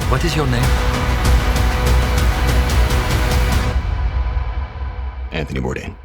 What is your name? Anthony Bourdain.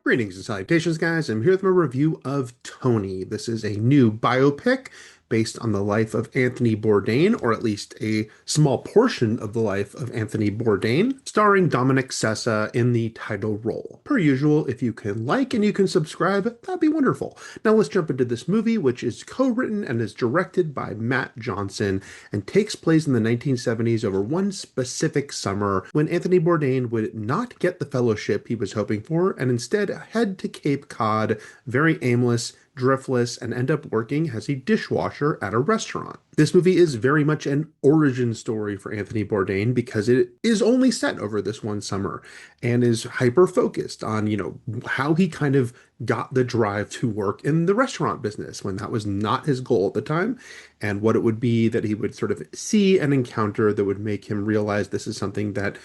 Greetings and salutations, guys. I'm here with my review of Tony. This is a new biopic based on the life of Anthony Bourdain, or at least a small portion of the life of Anthony Bourdain, starring Dominic Sessa in the title role. Per usual, if you can like and you can subscribe, that'd be wonderful. Now let's jump into this movie, which is co-written and is directed by Matt Johnson and takes place in the 1970s over one specific summer when Anthony Bourdain would not get the fellowship he was hoping for and instead head to Cape Cod, very aimless, driftless, and end up working as a dishwasher at a restaurant. This movie is very much an origin story for Anthony Bourdain because it is only set over this one summer and is hyper focused on, how he kind of got the drive to work in the restaurant business when that was not his goal at the time, and what it would be that he would sort of see and encounter that would make him realize this is something that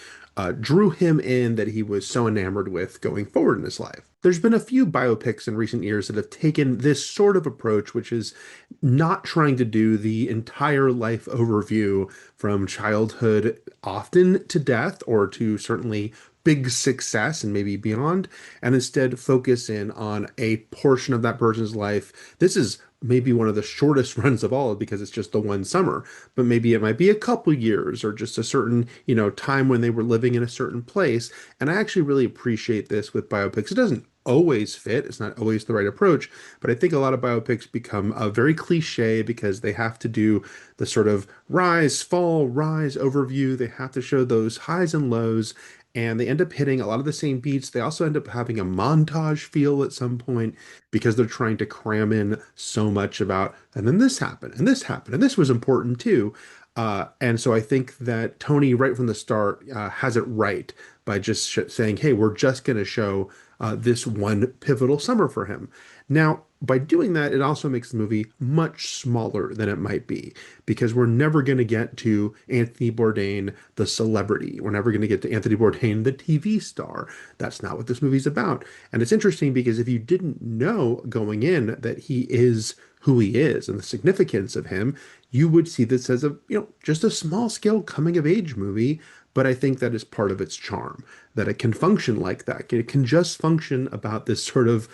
drew him in, that he was so enamored with going forward in his life. There's been a few biopics in recent years that have taken this sort of approach, which is not trying to do the entire life overview from childhood often to death or to certainly big success and maybe beyond, and instead focus in on a portion of that person's life. This is maybe one of the shortest runs of all because it's just the one summer, but maybe it might be a couple years or just a certain, time when they were living in a certain place. And I actually really appreciate this with biopics. It doesn't always fit. It's not always the right approach, but I think a lot of biopics become very cliche because they have to do the sort of rise, fall, rise overview. They have to show those highs and lows, and they end up hitting a lot of the same beats. They also end up having a montage feel at some point because they're trying to cram in so much about, and then this happened, and this happened, and this was important too. And so I think that Tony, right from the start, has it right by just saying, hey, we're just going to show this one pivotal summer for him. Now, by doing that, it also makes the movie much smaller than it might be because we're never going to get to Anthony Bourdain, the celebrity. We're never going to get to Anthony Bourdain, the TV star. That's not what this movie's about. And it's interesting because if you didn't know going in that he is who he is and the significance of him, you would see this as a, just a small scale coming of age movie. But I think that is part of its charm, that it can function like that. It can just function about this sort of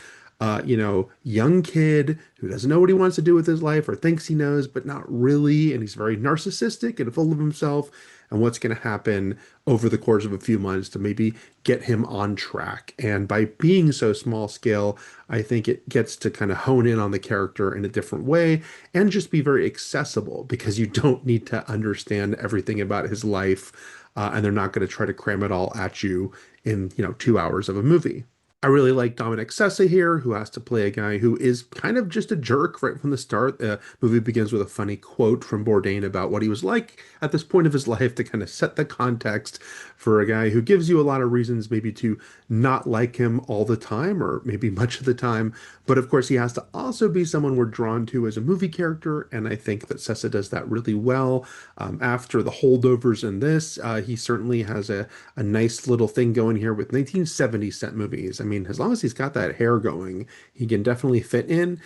young kid who doesn't know what he wants to do with his life or thinks he knows, but not really. And he's very narcissistic and full of himself. And what's going to happen over the course of a few months to maybe get him on track. And by being so small scale, I think it gets to kind of hone in on the character in a different way and just be very accessible because you don't need to understand everything about his life. And they're not going to try to cram it all at you in, 2 hours of a movie. I really like Dominic Sessa here, who has to play a guy who is kind of just a jerk right from the start. The movie begins with a funny quote from Bourdain about what he was like at this point of his life to kind of set the context for a guy who gives you a lot of reasons maybe to not like him all the time or maybe much of the time. But of course, he has to also be someone we're drawn to as a movie character. And I think that Sessa does that really well. After the holdovers in this, he certainly has a nice little thing going here with 1970 set movies. I mean, as long as he's got that hair going, he can definitely fit in.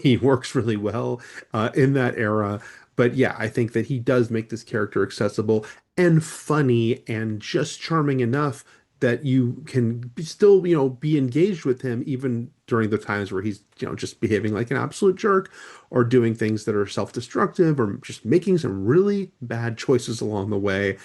He works really well in that era. But yeah, I think that he does make this character accessible and funny and just charming enough that you can still, be engaged with him even during the times where he's, just behaving like an absolute jerk or doing things that are self-destructive or just making some really bad choices along the way.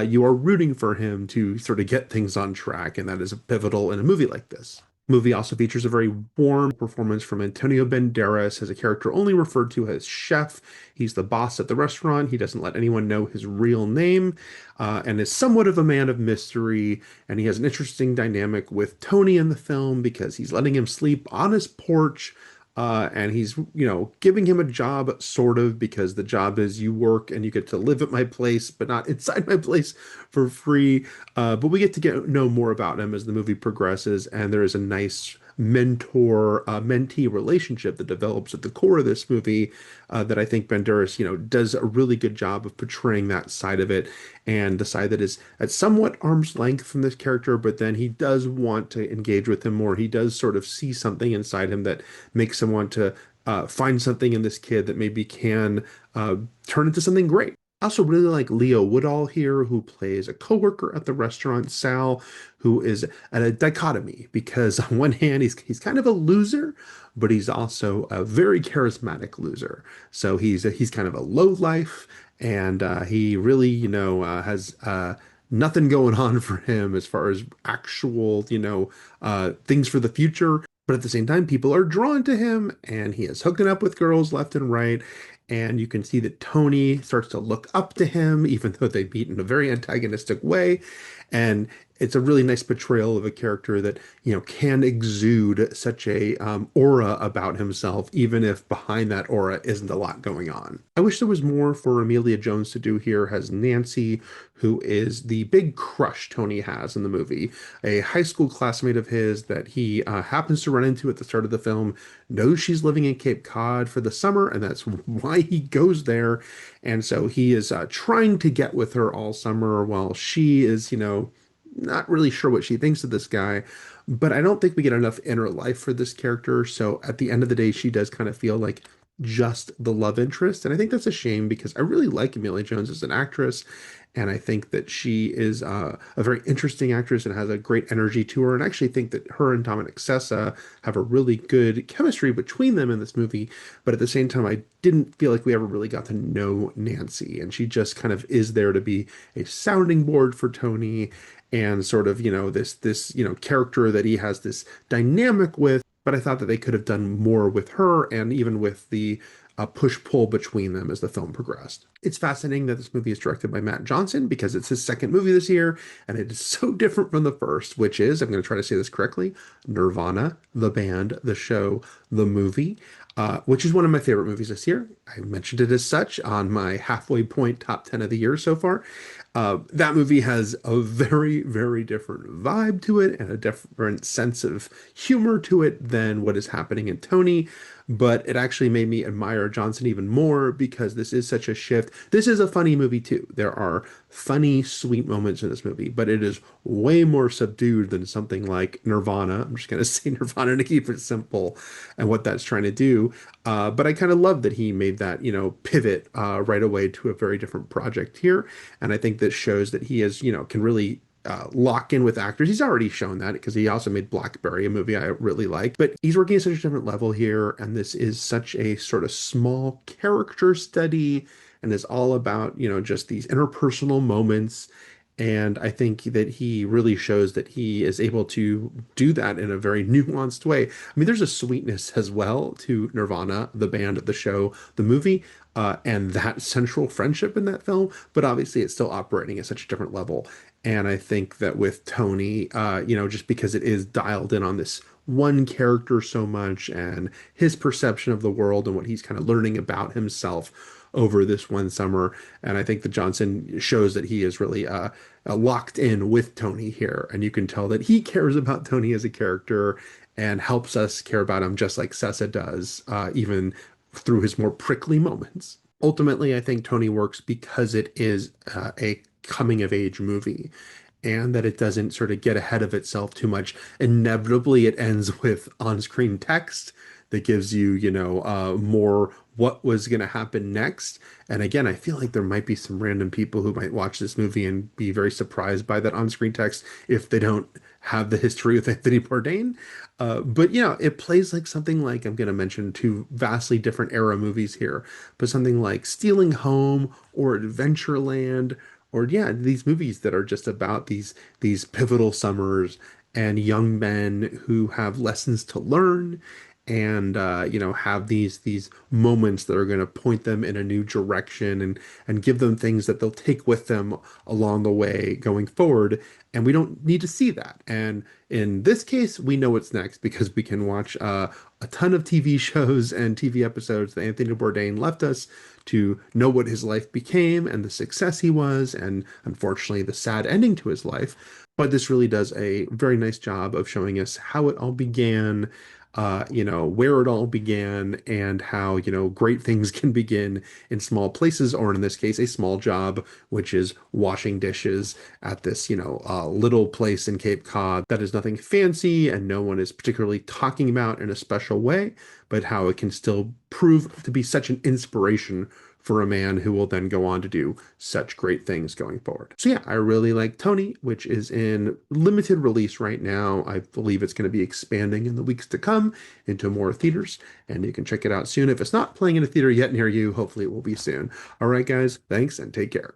You are rooting for him to sort of get things on track, and that is pivotal in a movie like this. Movie also features a very warm performance from Antonio Banderas as a character only referred to as Chef. He's the boss at the restaurant. He doesn't let anyone know his real name, and is somewhat of a man of mystery. And he has an interesting dynamic with Tony in the film because he's letting him sleep on his porch. And he's, giving him a job sort of because the job is you work and you get to live at my place, but not inside my place for free. But we get to know more about him as the movie progresses. And there is a nice mentor mentee relationship that develops at the core of this movie that I think Banderas, does a really good job of portraying that side of it, and the side that is at somewhat arm's length from this character, but then he does want to engage with him more. He does sort of see something inside him that makes him want to find something in this kid that maybe can turn into something great. I also really like Leo Woodall here, who plays a coworker at the restaurant, Sal, who is at a dichotomy because on one hand he's kind of a loser, but he's also a very charismatic loser. So he's kind of a low life, and he really has nothing going on for him as far as actual things for the future. But at the same time, people are drawn to him, and he is hooking up with girls left and right. And you can see that Tony starts to look up to him, even though they meet in a very antagonistic way. And it's a really nice portrayal of a character that, can exude such a aura about himself, even if behind that aura isn't a lot going on. I wish there was more for Amelia Jones to do here as Nancy, who is the big crush Tony has in the movie, a high school classmate of his that he happens to run into at the start of the film, knows she's living in Cape Cod for the summer, and that's why he goes there. And so he is trying to get with her all summer while she is, not really sure what she thinks of this guy. But I don't think we get enough inner life for this character. So at the end of the day, she does kind of feel like just the love interest. And I think that's a shame because I really like Amelia Jones as an actress. And I think that she is a very interesting actress and has a great energy to her. And I actually think that her and Dominic Sessa have a really good chemistry between them in this movie. But at the same time, I didn't feel like we ever really got to know Nancy. And she just kind of is there to be a sounding board for Tony and sort of, this character that he has this dynamic with. But I thought that they could have done more with her and even with the push-pull between them as the film progressed. It's fascinating that this movie is directed by Matt Johnson because it's his second movie this year, and it is so different from the first, which is, I'm going to try to say this correctly, Nirvana, the band, the show, the movie, which is one of my favorite movies this year. I mentioned it as such on my halfway point top 10 of the year so far. That movie has a very, very different vibe to it and a different sense of humor to it than what is happening in Tony. But it actually made me admire Johnson even more because this is such a shift. This is a funny movie too. There are funny, sweet moments in this movie, but it is way more subdued than something like Nirvana. I'm just going to say Nirvana to keep it simple and what that's trying to do. But I kind of love that he made that, pivot right away to a very different project here. And I think this shows that he is, can really lock in with actors. He's already shown that because he also made Blackberry, a movie I really like. But he's working at such a different level here, and this is such a sort of small character study, and is all about, just these interpersonal moments. And I think that he really shows that he is able to do that in a very nuanced way. I mean, there's a sweetness as well to Nirvana, the band, the show, the movie, and that central friendship in that film. But obviously, it's still operating at such a different level. And I think that with Tony, just because it is dialed in on this one character so much and his perception of the world and what he's kind of learning about himself over this one summer. And I think that Johnson shows that he is really locked in with Tony here. And you can tell that he cares about Tony as a character and helps us care about him just like Sessa does, even through his more prickly moments. Ultimately, I think Tony works because it is a coming of age movie and that it doesn't sort of get ahead of itself too much. Inevitably, it ends with on-screen text that gives you, more what was going to happen next. And again, I feel like there might be some random people who might watch this movie and be very surprised by that on-screen text if they don't have the history with Anthony Bourdain. But it plays like something like, I'm going to mention two vastly different era movies here, but something like Stealing Home or Adventureland, or these movies that are just about these pivotal summers and young men who have lessons to learn and have these moments that are going to point them in a new direction and give them things that they'll take with them along the way going forward. And we don't need to see that. And in this case, we know what's next because we can watch a ton of TV shows and TV episodes that Anthony Bourdain left us to know what his life became and the success he was, and unfortunately the sad ending to his life. But this really does a very nice job of showing us how it all began, where it all began and how, great things can begin in small places, or in this case, a small job, which is washing dishes at this, little place in Cape Cod that is nothing fancy and no one is particularly talking about in a special way, but how it can still prove to be such an inspiration for a man who will then go on to do such great things going forward. So yeah, I really like Tony, which is in limited release right now. I believe it's going to be expanding in the weeks to come into more theaters, and you can check it out soon. If it's not playing in a theater yet near you, hopefully it will be soon. All right, guys, thanks and take care.